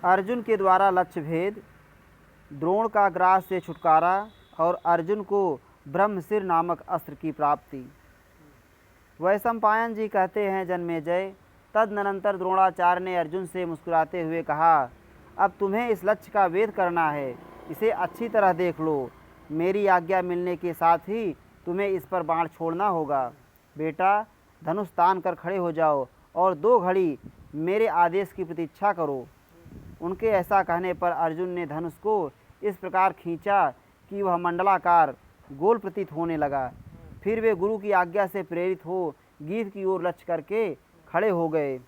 अर्जुन के द्वारा लक्ष्य भेद, द्रोण का ग्रास से छुटकारा और अर्जुन को ब्रह्मशिर नामक अस्त्र की प्राप्ति। वैशंपायन जी कहते हैं, जन्मेजय, तदनंतर द्रोणाचार्य ने अर्जुन से मुस्कुराते हुए कहा, अब तुम्हें इस लक्ष्य का वेध करना है, इसे अच्छी तरह देख लो। मेरी आज्ञा मिलने के साथ ही तुम्हें इस पर बाण छोड़ना होगा। बेटा, धनुष तान कर खड़े हो जाओ और 2 घड़ी मेरे आदेश की प्रतीक्षा करो। उनके ऐसा कहने पर अर्जुन ने धनुष को इस प्रकार खींचा कि वह मंडलाकार गोल प्रतीत होने लगा। फिर वे गुरु की आज्ञा से प्रेरित हो गीत की ओर लक्ष्य करके खड़े हो गए।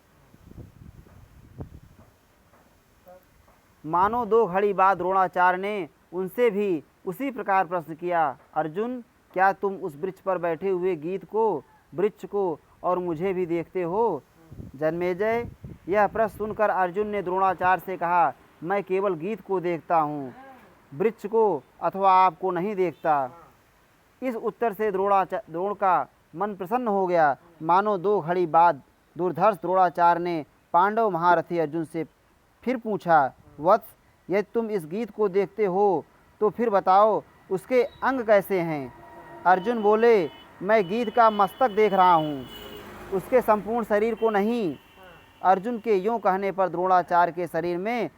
मानो 2 घड़ी बाद द्रोणाचार्य ने उनसे भी उसी प्रकार प्रश्न किया, अर्जुन, क्या तुम उस वृक्ष पर बैठे हुए गीत को, वृक्ष को और मुझे भी देखते हो? जन्मेजय, यह प्रश्न सुनकर अर्जुन ने द्रोणाचार्य से कहा, मैं केवल गीत को देखता हूँ, वृक्ष को अथवा आपको नहीं देखता। इस उत्तर से द्रोण का मन प्रसन्न हो गया। मानो 2 घड़ी बाद दुर्धर्ष द्रोणाचार्य ने पांडव महारथी अर्जुन से फिर पूछा, वत्स, यदि तुम इस गीत को देखते हो तो फिर बताओ उसके अंग कैसे हैं? अर्जुन बोले, मैं गीत का मस्तक देख रहा हूँ, उसके संपूर्ण शरीर को नहीं। अर्जुन के यूँ कहने पर द्रोणाचार्य के शरीर में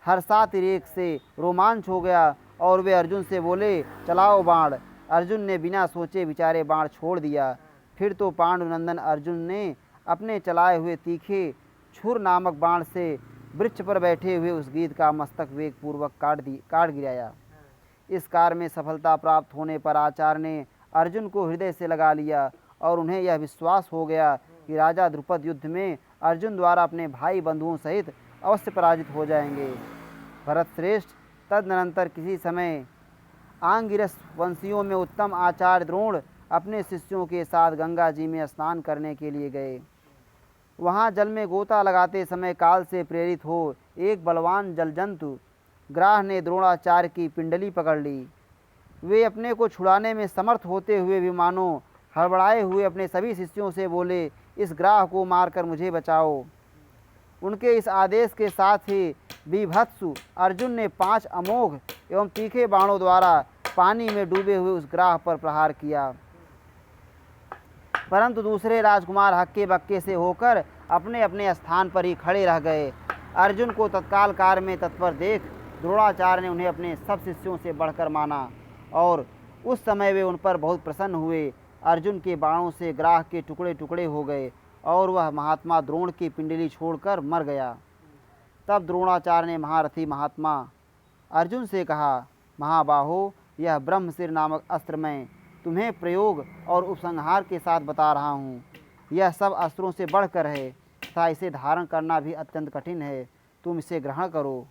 हर्षातिरेक से रोमांच हो गया और वे अर्जुन से बोले, चलाओ बाण। अर्जुन ने बिना सोचे विचारे बाण छोड़ दिया। फिर तो पांडुनंदन अर्जुन ने अपने चलाए हुए तीखे छुर नामक बाण से वृक्ष पर बैठे हुए उस गीत का मस्तक वेगपूर्वक काट गिराया। इस कार्य में सफलता प्राप्त होने पर आचार्य ने अर्जुन को हृदय से लगा लिया और उन्हें यह विश्वास हो गया कि राजा द्रुपद युद्ध में अर्जुन द्वारा अपने भाई बंधुओं सहित अवश्य पराजित हो जाएंगे। भरत श्रेष्ठ, तदनंतर किसी समय आंगिरस वंशियों में उत्तम आचार्य द्रोण अपने शिष्यों के साथ गंगा जी में स्नान करने के लिए गए। वहाँ जल में गोता लगाते समय काल से प्रेरित हो एक बलवान जलजंतु ग्राह ने द्रोणाचार्य की पिंडली पकड़ ली। वे अपने को छुड़ाने में समर्थ होते हुए भी मानो हड़बड़ाए हुए अपने सभी शिष्यों से बोले, इस ग्राह को मारकर मुझे बचाओ। उनके इस आदेश के साथ ही बीभत्सु अर्जुन ने 5 अमोघ एवं तीखे बाणों द्वारा पानी में डूबे हुए उस ग्राह पर प्रहार किया, परंतु दूसरे राजकुमार हक्के बक्के से होकर अपने अपने स्थान पर ही खड़े रह गए। अर्जुन को तत्काल कार्य में तत्पर देख द्रोणाचार्य ने उन्हें अपने सब शिष्यों से बढ़कर माना और उस समय वे उन पर बहुत प्रसन्न हुए। अर्जुन के बाणों से ग्राह के टुकड़े टुकड़े हो गए और वह महात्मा द्रोण की पिंडली छोड़कर मर गया। तब द्रोणाचार्य ने महारथी महात्मा अर्जुन से कहा, महाबाहो, यह ब्रह्मशिर नामक अस्त्र मैं तुम्हें प्रयोग और उपसंहार के साथ बता रहा हूँ। यह सब अस्त्रों से बढ़कर है तथा इसे धारण करना भी अत्यंत कठिन है। तुम इसे ग्रहण करो।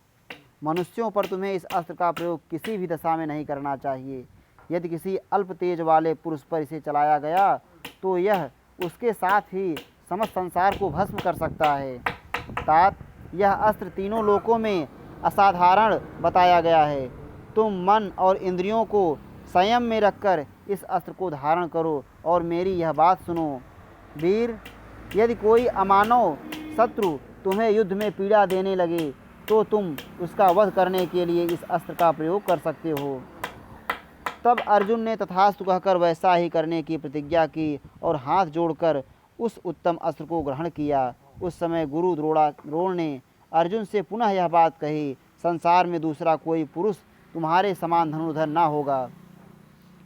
मनुष्यों पर तुम्हें इस अस्त्र का प्रयोग किसी भी दशा में नहीं करना चाहिए। यदि किसी अल्प तेज वाले पुरुष पर इसे चलाया गया तो यह उसके साथ ही समस्त संसार को भस्म कर सकता है। तात, यह अस्त्र तीनों लोकों में असाधारण बताया गया है। तुम मन और इंद्रियों को संयम में रखकर इस अस्त्र को धारण करो और मेरी यह बात सुनो। वीर, यदि कोई अमानव शत्रु तुम्हें युद्ध में पीड़ा देने लगे तो तुम उसका वध करने के लिए इस अस्त्र का प्रयोग कर सकते हो। तब अर्जुन ने तथास्तु कहकर वैसा ही करने की प्रतिज्ञा की और हाथ जोड़कर उस उत्तम अस्त्र को ग्रहण किया। उस समय गुरु द्रोण ने अर्जुन से पुनः यह बात कही, संसार में दूसरा कोई पुरुष तुम्हारे समान धनुर्धर न होगा।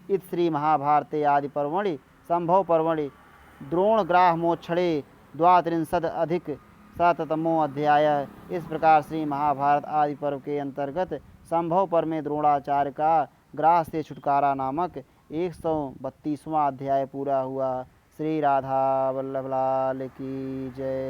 इत श्री महाभारते आदि पर्वणि संभव पर्वणि द्रोणग्राह मोक्षणे 32 अध्याय। इस प्रकार श्री महाभारत आदि पर्व के अंतर्गत संभव पर्व में द्रोणाचार्य का ग्राह से छुटकारा नामक 132वां अध्याय पूरा हुआ। श्री राधा वल्लभ लाल की जय।